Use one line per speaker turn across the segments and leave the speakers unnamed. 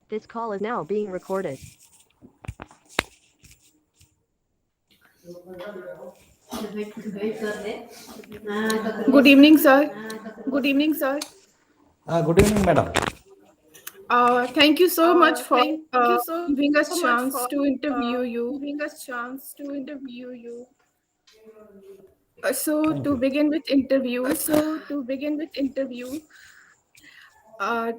This call is now being recorded.
Good evening, sir.
Good evening, sir.
Good evening, madam.
Thank you so much for
Thank you so
giving us
much
chance
for
to interview you.
giving us chance to interview you.
So
Thank
to
you.
begin with interview,
To begin with interview,
uh,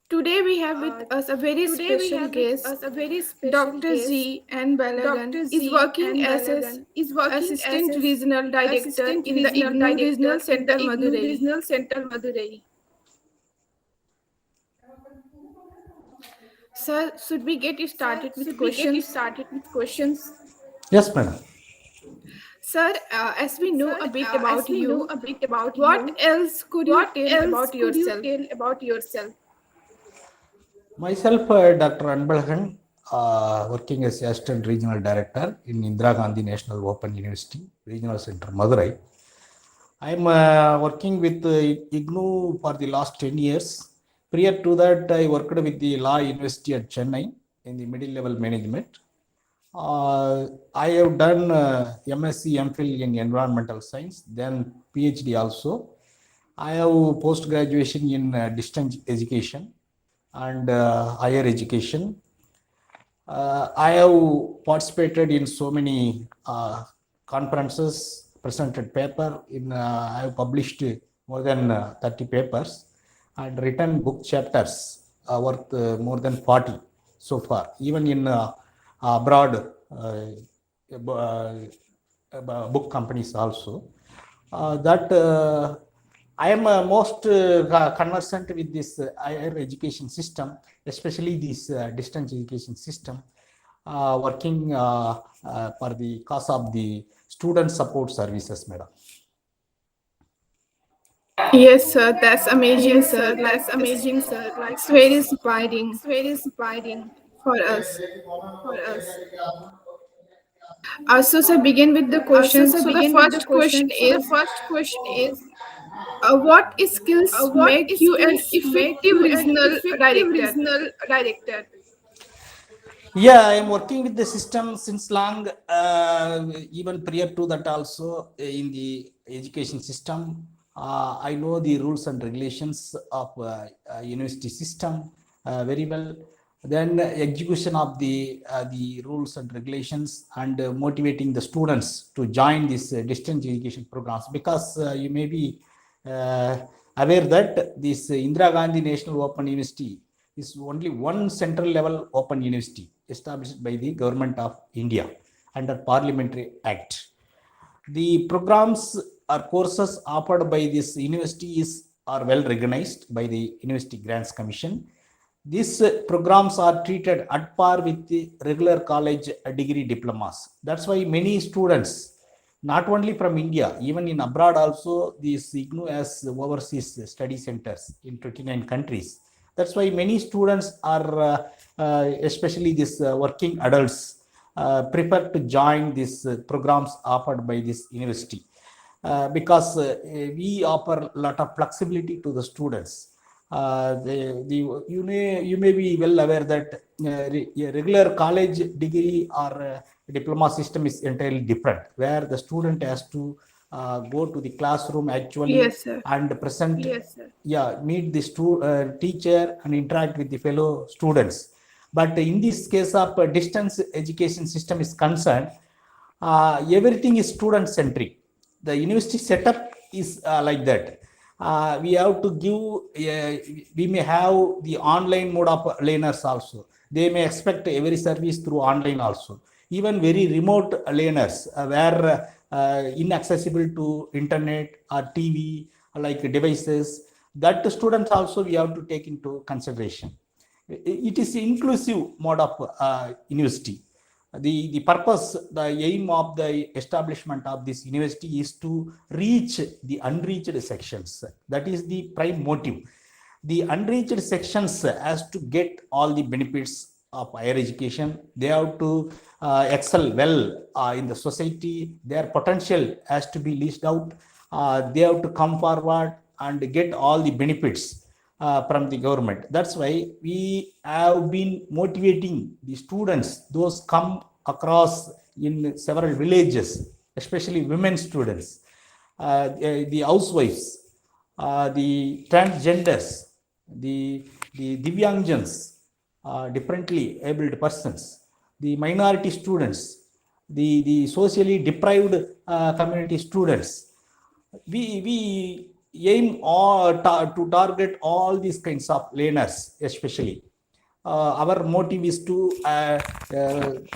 today we have with
uh,
us a very
today we
special
have with
guest.
us a very special
Dr.
guest.
Z. Anabalagan
Dr.
is
Z.
working as
Anabalagan is working as
Assistant
an
Regional Director
assistant
in the
regional
IGNOU Regional
director in the
Center,
IGNOU
Madurai.
Regional Center, Madurai.
Sir, should we get
Sir,
started with
should we get
questions?
started with questions?
Yes, madam.
Sir, as we know
Sir,
a bit
as
about
we know
you,
a bit about
what
you,
else could you
what
tell
else
about
could you
yourself?
tell about yourself?
Myself, Dr. Anabalagan, working as Assistant Regional Director in Indira Gandhi National Open University, Regional Center, Madurai. I'm working with IGNOU for the last 10 years. Prior to that, I worked with the Law University at Chennai in the middle level management. I have done MSc, MPhil in environmental science, then PhD also. I have post graduation in distance education and higher education. I have participated in so many conferences, presented paper in. I have published more than 30 papers and written book chapters worth more than 40 so far. Even in abroad book companies also. That I am most conversant with this higher education system, especially this distance education system, working for the cause of the student support services, madam.
Yes, sir, that's amazing,
Yes,
sir.
sir,
Like
that's amazing, sir. Like
it's very inspiring
it's very inspiring
for us.
for us.
So, sir, begin with the question.
So
So, the
begin with the
first question
question. So the
is,
first question is,
what skills
what
make you an
skills make
effective
you an
regional
effective
director?
regional director?
Yeah, I am working with the system since long. Even prior to that, also in the education system, I know the rules and regulations of university system very well. Then execution of the rules and regulations and motivating the students to join this distance education programs, because you may be uh, aware that this Indira Gandhi National Open University is only one central level open university established by the government of India under Parliamentary Act. The programs or courses offered by this university are well recognized by the University Grants Commission. These programs are treated at par with the regular college degree diplomas. That's why many students, not only from India, even in abroad also, these IGNOU has overseas study centers in 29 countries. That's why many students are, especially these working adults, prefer to join these programs offered by this university, because we offer a lot of flexibility to the students. You may be well aware that a regular college degree or diploma system is entirely different, where the student has to go to the classroom actually
Yes, sir.
and present. Yes, sir. Yeah, meet the teacher and interact with the fellow students. But in this case of distance education system is concerned, everything is student centric. The university setup is like that. We have to give, we may have the online mode of learners also. They may expect every service through online also. Even very remote learners where inaccessible to internet or TV like devices, that students also we have to take into consideration. It is inclusive mode of university. The purpose, the aim of the establishment of this university is to reach the unreached sections. That is the prime motive. The unreached sections has to get all the benefits of higher education. They have to excel well in the society. Their potential has to be leased out. They have to come forward and get all the benefits. from the government. That's why we have been motivating the students, those come across in several villages, especially women students, the housewives, the transgenders, the Divyangjans, differently abled persons, the minority students, the socially deprived community students. We aim to target all these kinds of learners, especially our motive is to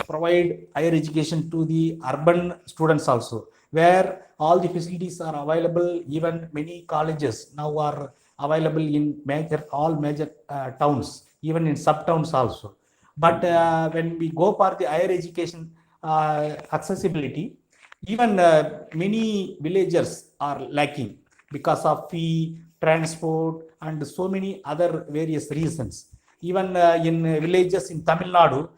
provide higher education to the urban students also, where all the facilities are available. Even many colleges now are available in all major towns, even in sub towns also. But when we go for the higher education accessibility, even many villagers are lacking because of fee, transport, and so many other various reasons. Even in villages in Tamil Nadu,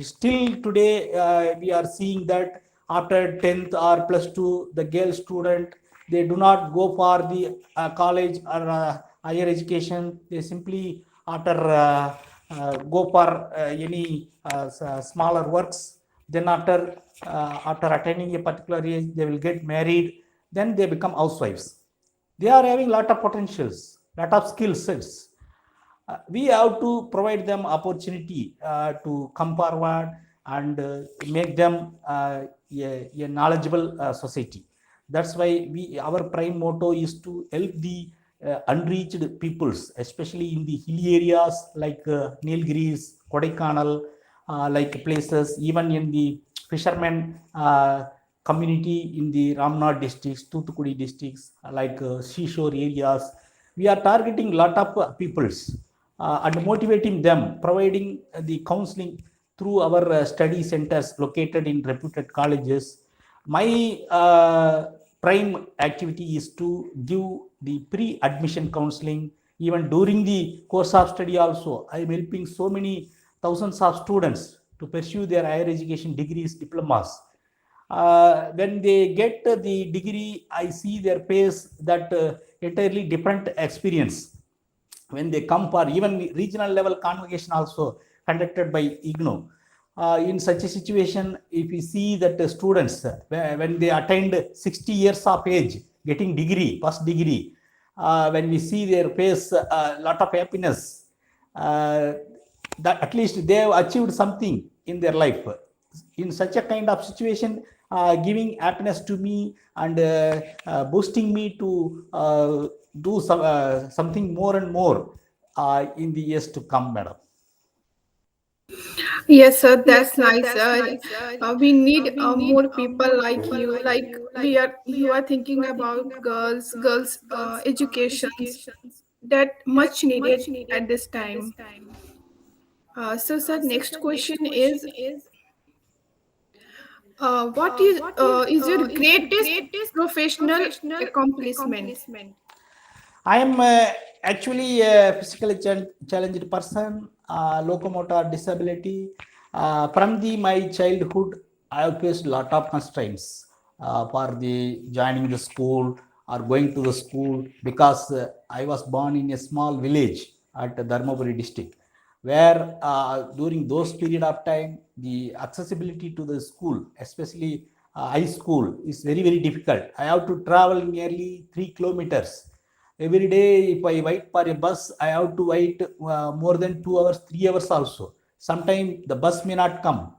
still today we are seeing that after 10th or plus 2, the girl student, they do not go for the college or higher education. They simply after go for any smaller works. Then after attaining a particular age, they will get married. Then they become housewives. They are having lot of potentials, lot of skill sets. We have to provide them opportunity to come forward and make them a knowledgeable society. That's why our prime motto is to help the unreached peoples, especially in the hilly areas like Nilgiris, Kodaikanal, like places, even in the fishermen community in the Ramnad districts, Thuthukudi districts, like seashore areas. We are targeting lot of peoples and motivating them, providing the counseling through our study centers located in reputed colleges. My prime activity is to give the pre-admission counseling. Even during the course of study also, I am helping so many thousands of students to pursue their higher education degrees, diplomas. When they get the degree, I see their face that entirely different experience. When they come for even regional level convocation also conducted by IGNO, in such a situation, if we see that the students, when they attained 60 years of age, getting degree, first degree, when we see their face, a lot of happiness, uh, that at least they have achieved something in their life. In such a kind of situation, giving happiness to me and boosting me to do something more and more in the years to come, madam.
Yes, sir, that's nice. We need more people like you. Like you are thinking about girls' educations that much needed at this time. So, sir, next question what is your greatest professional accomplishment?
I am actually a physically challenged person, locomotor disability. From my childhood, I have faced a lot of constraints for the joining the school or going to the school, because I was born in a small village at Dharmaburi district, where during those period of time, the accessibility to the school, especially high school, is very very difficult. I have to travel nearly 3 kilometers every day. If I wait for a bus, I have to wait more than 2 hours, 3 hours also. Sometimes the bus may not come.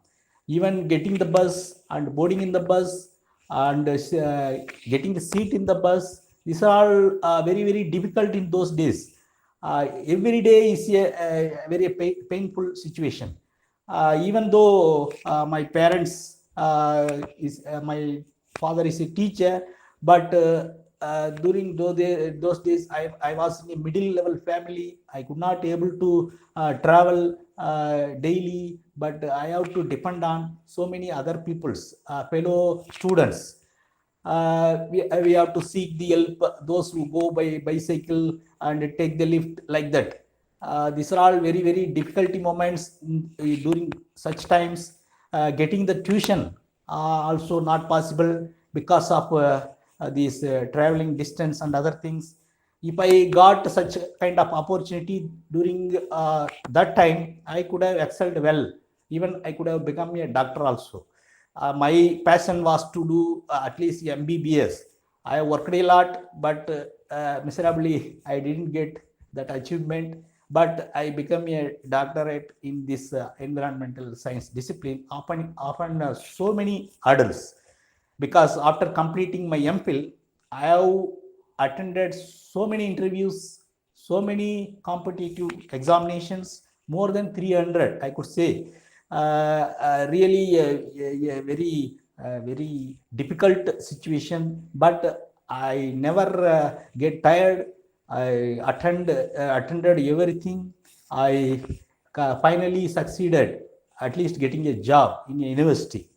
Even getting the bus and boarding in the bus and getting the seat in the bus, these are all very very difficult in those days. Every day is a very painful situation. Even though my parents my father is a teacher, but during those days, I was in a middle level family. I could not able to travel daily, but I have to depend on so many other people's fellow students. We have to seek the help those who go by bicycle and take the lift like that. These are all very very difficulty moments during such times. Getting the tuition also not possible because of these traveling distance and other things. If I got such kind of opportunity during that time, I could have excelled well. Even I could have become a doctor also. My passion was to do at least MBBS. I worked a lot, but miserably I didn't get that achievement. But I became a doctorate in this environmental science discipline. Often so many hurdles, because after completing my MPhil, I have attended so many interviews, so many competitive examinations, more than 300, I could say. Really a very very difficult situation, but I never get tired. I attended everything. I finally succeeded, at least getting a job in a university.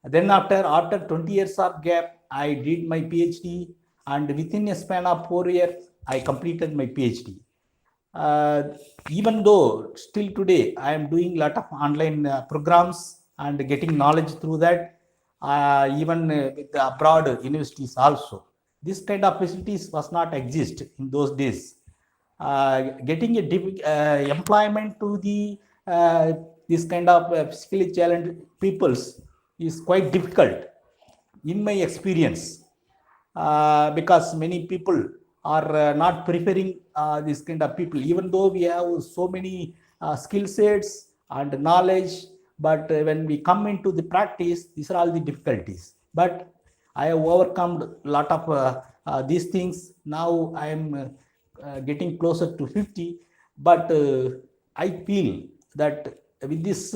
Then after 20 years of gap, I did my PhD, and within a span of 4 years, I completed my PhD. Uh, Even though still today I am doing a lot of online programs and getting knowledge through that, even with the abroad universities also. This kind of facilities was not exist in those days. Getting a employment to the this kind of physically challenged peoples is quite difficult in my experience, because many people are not preferring this kind of people, even though we have so many skill sets and knowledge. But when we come into the practice, these are all the difficulties. But I have overcome a lot of these things. Now I am getting closer to 50, but I feel that with this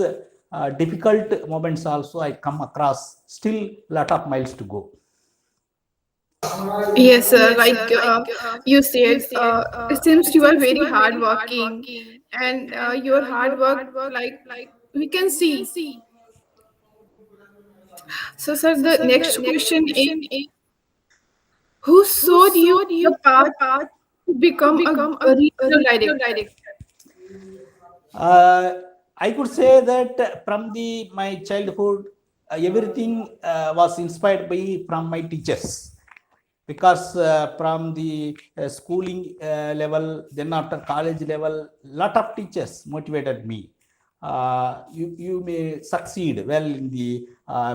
difficult moments also I come across still a lot of miles to go.
Yes, like you said, it seems you are very hardworking, and your hard work, like we can see. So, sir, the next question is, who showed you the path to become a regional director?
Uh, I could say that from the my childhood, everything was inspired by from my teachers, because from the schooling level, then after college level, lot of teachers motivated me. You may succeed well in the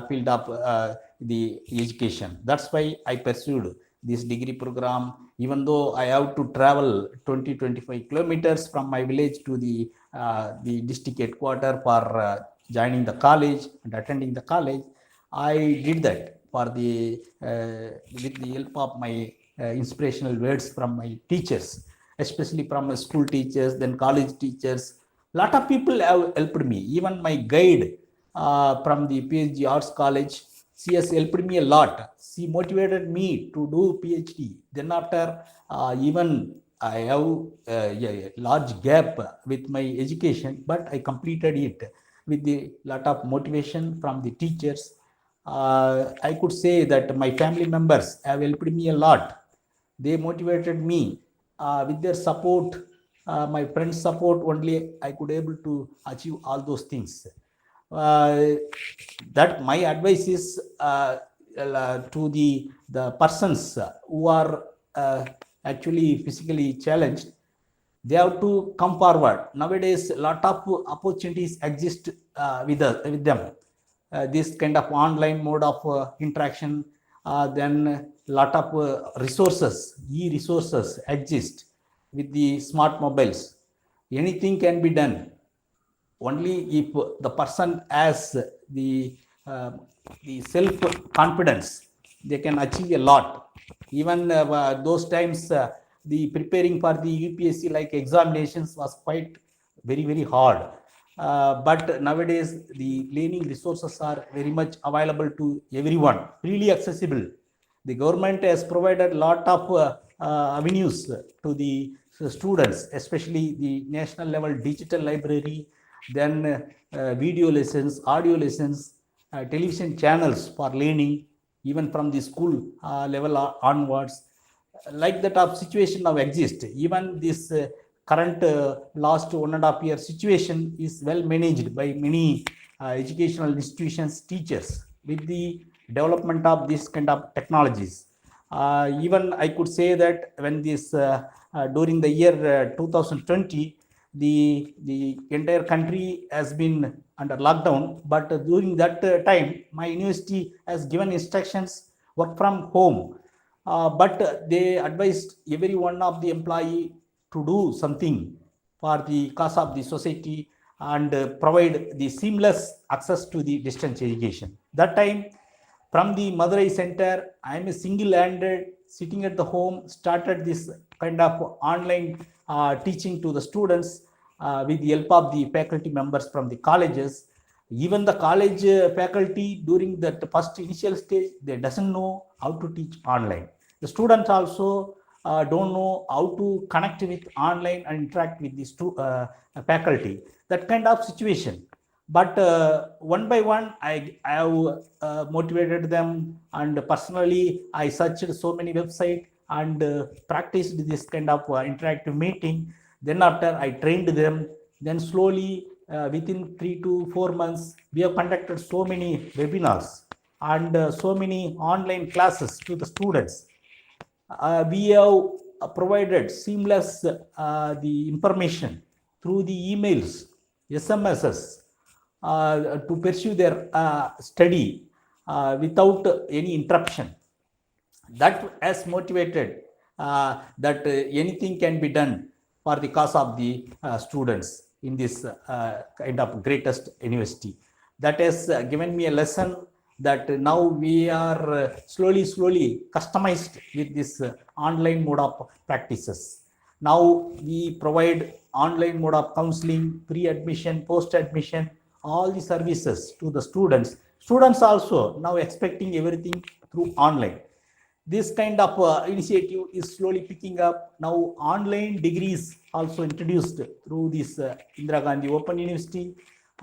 field of the education. That's why I pursued this degree program, even though I have to travel 20-25 kilometers from my village to the district headquarters for joining the college and attending the college. I did that for the with the help of my inspirational words from my teachers, especially from my school teachers, then college teachers. Lot of people have helped me. Even my guide from the PhD Arts College, she has helped me a lot. She motivated me to do PhD. Then after, even I have a large gap with my education, but I completed it with the lot of motivation from the teachers. I could say that my family members have helped me a lot. They motivated me with their support, my friends' support. Only I could able to achieve all those things. Uh, that my advice is to the persons who are actually physically challenged. They have to come forward. Nowadays a lot of opportunities exist with them. This kind of online mode of interaction, then lot of resources, e-resources exist with the smart mobiles. Anything can be done, only if the person has the uh, the self confidence. They can achieve a lot. Even those times, the preparing for the UPSC like examinations was quite very hard. But nowadays the learning resources are very much available to everyone, freely accessible. The government has provided a lot of avenues to the students, especially the national level digital library, then video lessons, audio lessons, television channels for learning, even from the school level onwards. Like that of situation now exist. Even this current last 1.5 year situation is well managed by many educational institutions, teachers, with the development of this kind of technologies. Even I could say that when this during the year 2020, the entire country has been under lockdown, but during that time, my university has given instructions work from home. But they advised every one of the employee to do something for the cause of the society and provide the seamless access to the distance education. That time, from the Madurai center, I am a single-handed sitting at the home, started this kind of online teaching to the students with the help of the faculty members from the colleges. Even the college faculty during that first initial stage, they doesn't know how to teach online. The students also don't know how to connect with online and interact with the faculty. That kind of situation. But one by one, I have motivated them, and personally, I searched so many websites and practiced this kind of interactive meeting. Then after I trained them, then slowly within 3 to 4 months, we have conducted so many webinars and so many online classes to the students. We have provided seamless the information through the emails, SMSs, to pursue their study without any interruption. That has motivated that anything can be done for the cause of the students in this kind of greatest university. That has given me a lesson that now we are slowly customized with this online mode of practices. Now we provide online mode of counseling, pre-admission, post-admission, all the services to the students. Students also now expecting everything through online. This kind of initiative is slowly picking up. Now online degrees also introduced through this Indira Gandhi Open University.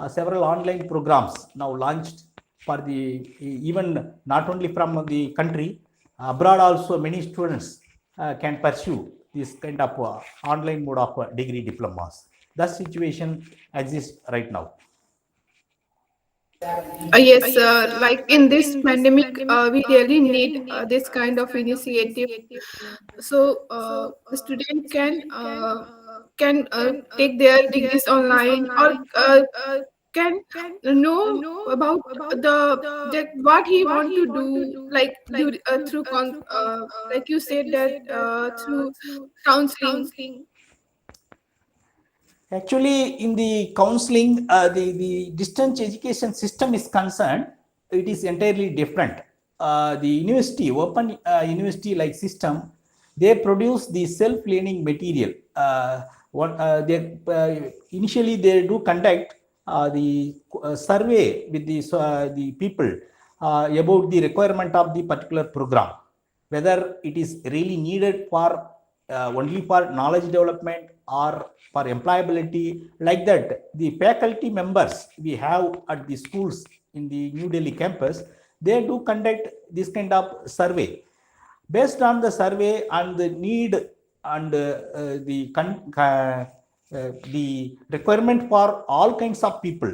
Several online programs now launched for the even not only from the country, abroad also many students can pursue this kind of online mode of degree diplomas. That situation exists right now.
Yes, like in this pandemic, we really need this kind of initiative. So the student can take their degrees online, or can know about that what he want to do, like through like you said that through counseling.
Actually, in the counseling, the distance education system is concerned, it is entirely different. The university, open university like system, they produce the self-learning material. Initially they do conduct the survey with the people about the requirement of the particular program, whether it is really needed for only for knowledge development or for employability. Like that, the faculty members we have at the schools in the New Delhi campus, they do conduct this kind of survey. Based on the survey and the need and the requirement for all kinds of people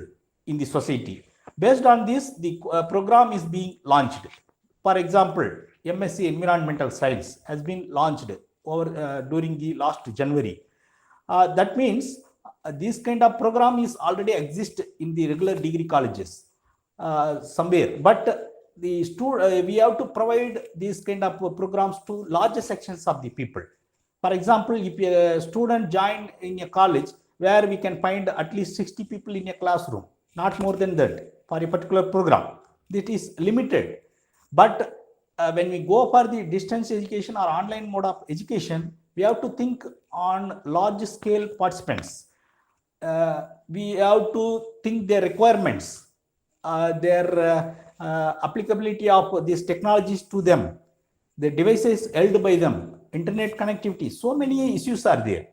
in the society, based on this the program is being launched. For example, MSc Environmental Science has been launched over during the last January. That means this kind of program is already exist in the regular degree colleges somewhere, but we have to provide these kind of programs to larger sections of the people. For example, if a student join in a college where we can find at least 60 people in a classroom, not more than that for a particular program, that is limited. But when we go for the distance education or online mode of education, we have to think on large scale participants. We have to think their requirements, their applicability of these technologies to them, the devices held by them, internet connectivity. So many issues are there.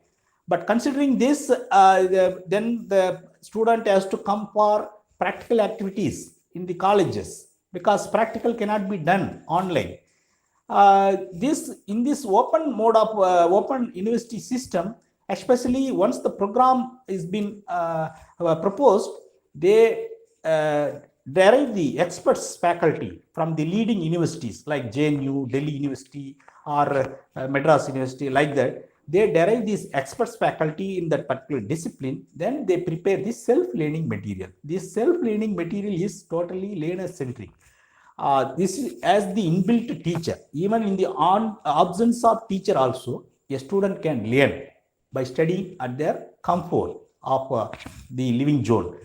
But considering this, then the student has to come for practical activities in the colleges, because practical cannot be done online. This in this open mode of open university system, especially once the program is been proposed, they derive the experts faculty from the leading universities like JNU, Delhi University, or Madras University, like that. They derive these experts faculty in that particular discipline. Then they prepare this self-learning material. This self-learning material is totally learner-centric. This is as the inbuilt teacher. Even in the absence of teacher also, a student can learn by studying at their comfort of the living zone.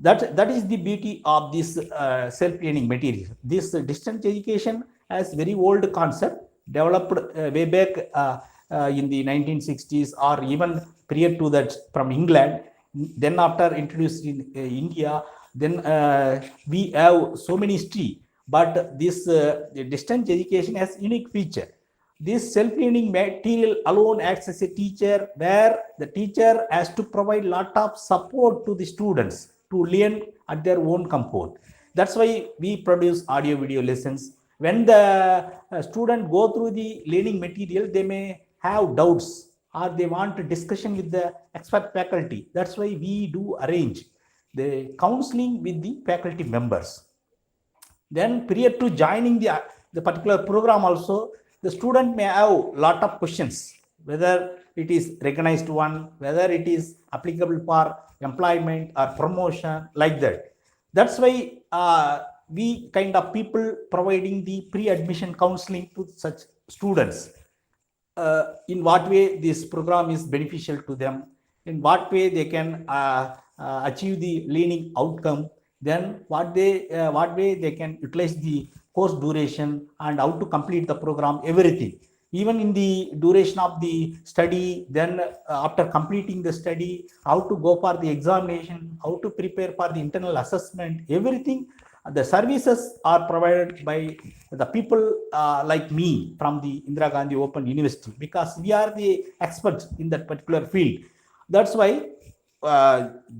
That is the beauty of this self-learning material. This distance education has very old concept developed way back in the 1960s, or even prior to that from England. Then after introduced in India, then we have so many history. But this distance education has unique feature. This self-learning material alone acts as a teacher, where the teacher has to provide lot of support to the students to learn at their own comfort. That's why we produce audio video lessons. When the student go through the learning material, they may have doubts or they want a discussion with the expert faculty. That's why we do arrange the counseling with the faculty members. Then prior to joining the particular program also, the student may have lot of questions, whether it is recognized one, whether it is applicable for employment or promotion, like that. That's why we kind of people providing the pre-admission counseling to such students. In what way this program is beneficial to them, in what way they can achieve the learning outcome, then what way they can utilize the course duration and how to complete the program, everything. Even in the duration of the study, then after completing the study, how to go for the examination, how to prepare for the internal assessment, everything. The services are provided by the people like me from the Indira Gandhi Open University, because we are the experts in that particular field. That's why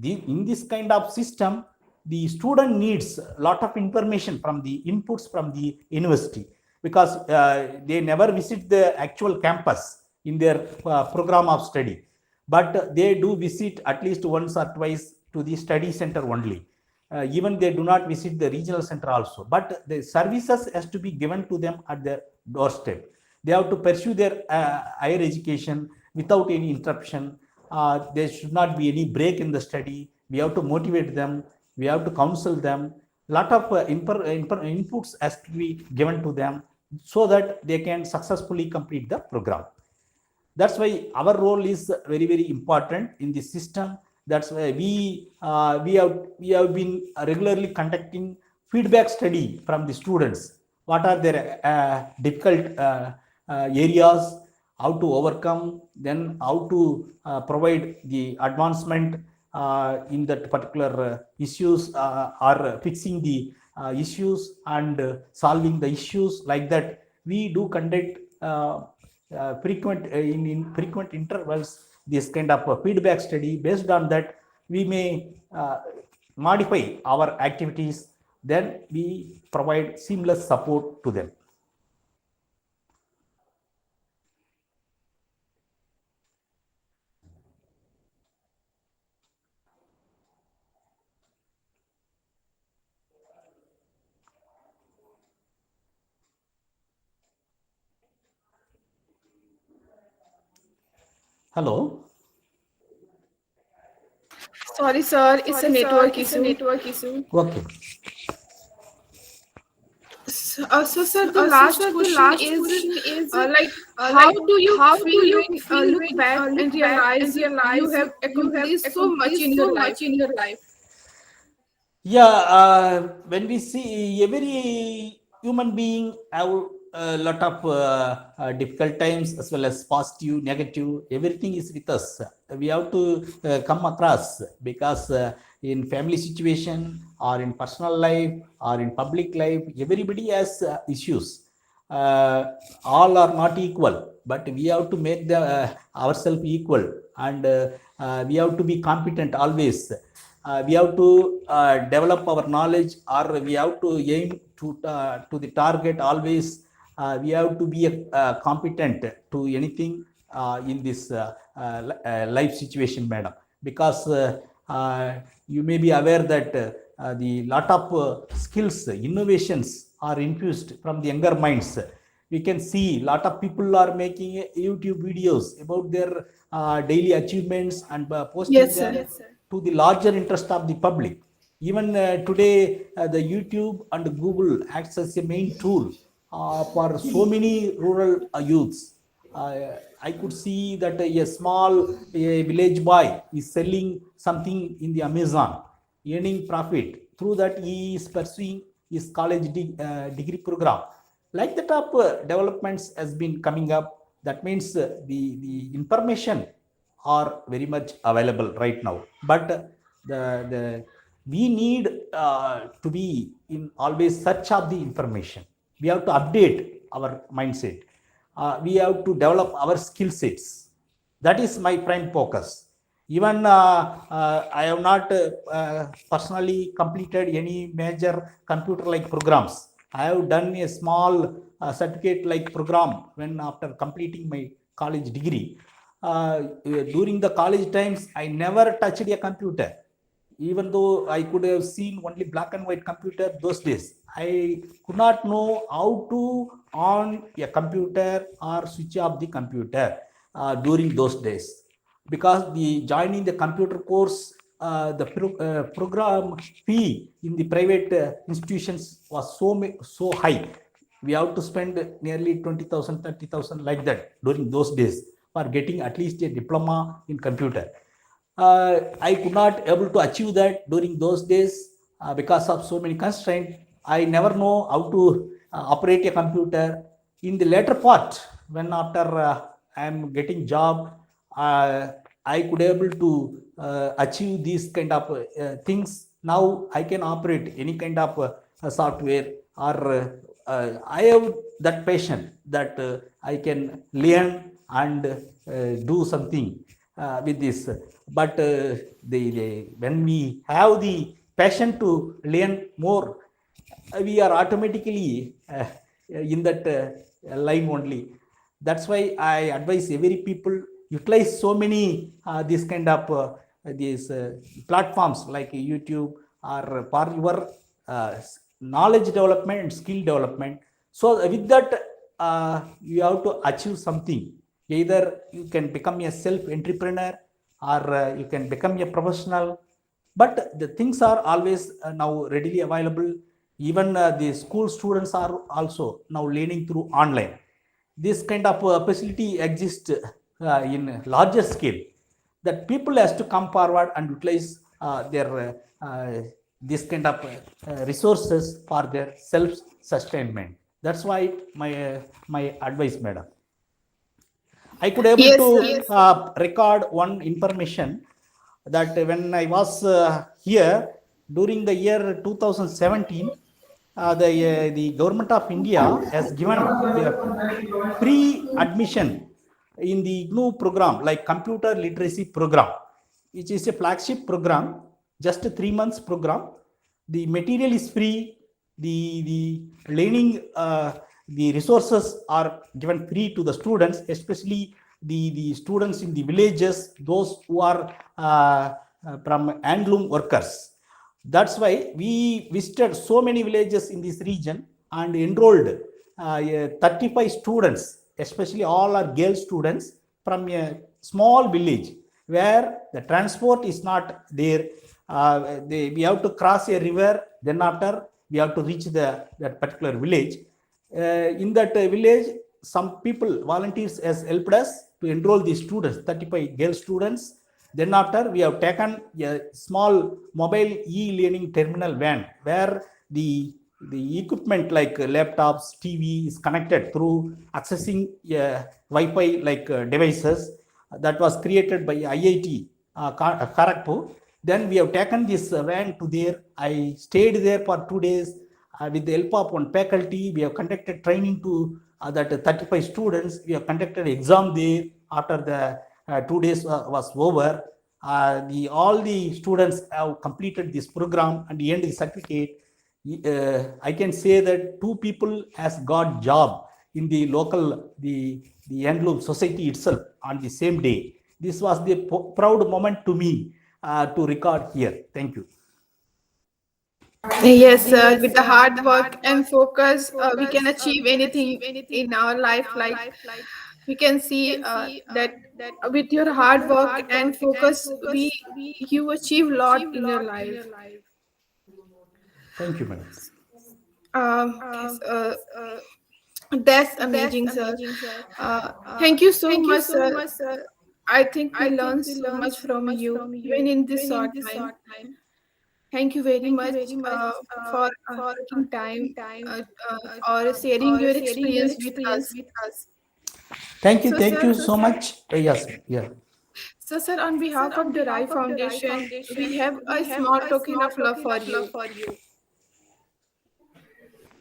in this kind of system, the student needs a lot of information from the inputs from the university, because they never visit the actual campus in their program of study, but they do visit at least once or twice to the study center only. Even they do not visit the regional center also, but the services has to be given to them at their doorstep. They have to pursue their higher education without any interruption. There should not be any break in the study. We have to motivate them, we have to counsel them. Lot of inputs has to be given to them so that they can successfully complete the program. That's why our role is very, very important in this system. That's why we have been regularly conducting feedback study from the students. What are their difficult areas, how to overcome, then how to provide the advancement in that particular issues, or fixing the issues and solving the issues, like that. We do conduct frequent in frequent intervals this kind of feedback study. Based on that, we may modify our activities, then we provide seamless support to them. Hello.
Sorry, sir, it's a network issue.
Okay.
So, sir, the last question is like, how do you feel when look back and realize you have accomplished so much in your life?
Yeah, when we see every human being have a lot of difficult times, as well as positive, negative, everything is with us. We have to come across, because in family situation, or in personal life, or in public life, everybody has issues. All are not equal, but we have to make the ourselves equal, and we have to be competent always. We have to develop our knowledge, or we have to aim to the target always. We have to be competent to anything in this life situation, madam, because you may be aware that the lot of skills, innovations are infused from the younger minds. We can see lot of people are making YouTube videos about their daily achievements and posting
Yes,
them
sir.
to the larger interest of the public. Even today, the YouTube and Google acts as a main tool for so many rural youths. I could see that a small village boy is selling something in the Amazon, earning profit. Through that, he is pursuing his college degree program. Like the top developments has been coming up. That means the information are very much available right now. But the we need to be in always search of the information. We have to update our mindset. We have to develop our skill sets. That is my prime focus. Even I have not personally completed any major computer like programs. I have done a small certificate like program when after completing my college degree. During the college times, I never touched a computer. Even though I could have seen only black and white computer those days, I could not know how to on a computer or switch off the computer during those days, because the joining the computer course, the program fee in the private institutions was so high. We have to spend nearly 20,000, 30,000 like that during those days for getting at least a diploma in computer. I could not able to achieve that during those days because of so many constraints. I never know how to operate a computer. In the later part, when after I am getting job, I could able to achieve these kind of things. Now I can operate any kind of software, or I have that passion that I can learn and do something with this. But when we have the passion to learn more, we are automatically in that line only. That's why I advise every people utilize so many this kind of these platforms like YouTube or for your knowledge development and skill development. So with that, you have to achieve something. Either you can become a self entrepreneur, or you can become a professional. But the things are always now readily available. Even the school students are also now learning through online. This kind of facility exists in larger scale, that people has to come forward and utilize their this kind of resources for their self sustainment. That's why my advice, madam. I could able
Yes,
to
sir.
record one information that when I was here during the year 2017, the government of India has given a free admission in the GNU program, like computer literacy program, which is a flagship program, just a 3 months program. The material is free. The learning, the resources are given free to the students, especially the students in the villages, those who are from handloom workers. That's why we visited so many villages in this region and enrolled 35 students, especially all are girl students from a small village where the transport is not there. We have to cross a river, then after we have to reach that particular village. In that village, some people, volunteers, has helped us to enroll these students, 35 girl students. Then after, we have taken a small mobile e-learning terminal van where the equipment like laptops, TV is connected through accessing Wi-Fi like devices that was created by IIT Kharagpur. Then we have taken this van to there. I stayed there for 2 days with the help of one faculty. We have conducted training to that 35 students. We have conducted exam there. After the 2 days was over, all the students have completed this program and earned the certificate. I can say that 2 people has got job in the local the handloom society itself on the same day. This was the proud moment to me to record here. Thank you.
Yes, with the hard work and focus, we can achieve anything in our life. Like we can see that with your hard work and focus, we you achieve a lot in your life.
Thank you, madam.
Yes, that's amazing, sir. Thank you so much, sir. I think we learned so much from you, even in this short time. Thank you very much for taking time uh, or sharing your experience with us. So,
Thank
sir,
you so much. Yes, yeah.
sir, on behalf of the Rai Foundation, we have a small token of love for you.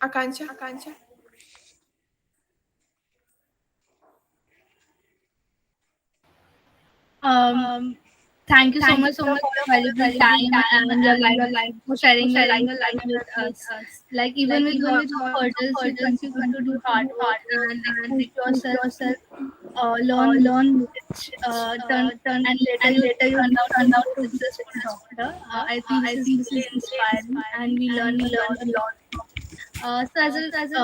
Akanksha.
Um, Thank you so much for your valuable time and your life for sharing your insight with us. Like even with lots of hurdles, you continue to do hard work and like push yourself to learn which turn and later you turned out to be a successful doctor. I think this is really inspiring and we learn a lot from it. So as a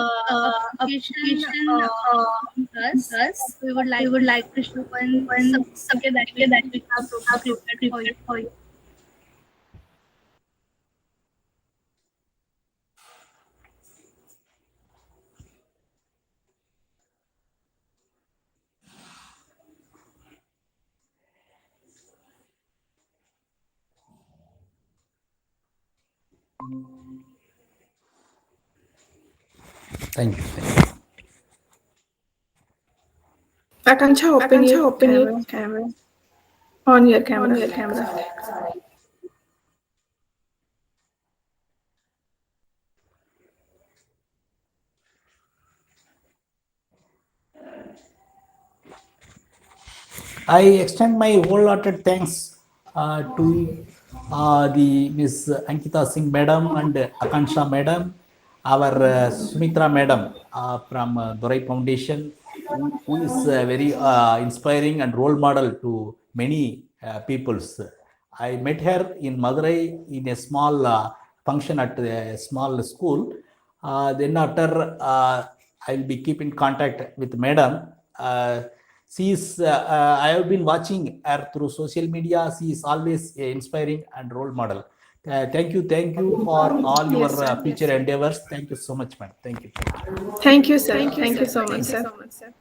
appreciation from us, we would like to show one certificate that we have prepared for you.
Thank you. Thank you.
Akanksha, open your camera. On your camera.
I extend my wholehearted thanks to the Miss Ankita Singh Madam and Akansha Madam, our Sumitra Madam from DORAI Foundation, who is very inspiring and role model to many peoples. I met her in Madurai in a small function at a small school. Then after, I will be keep in contact with Madam. She is. I have been watching her through social media. She is always a inspiring and role model. Thank you for all your
Yes, sir.
future endeavors. Thank you so much, madam. Thank you.
Thank you, sir. Thank you so much, sir.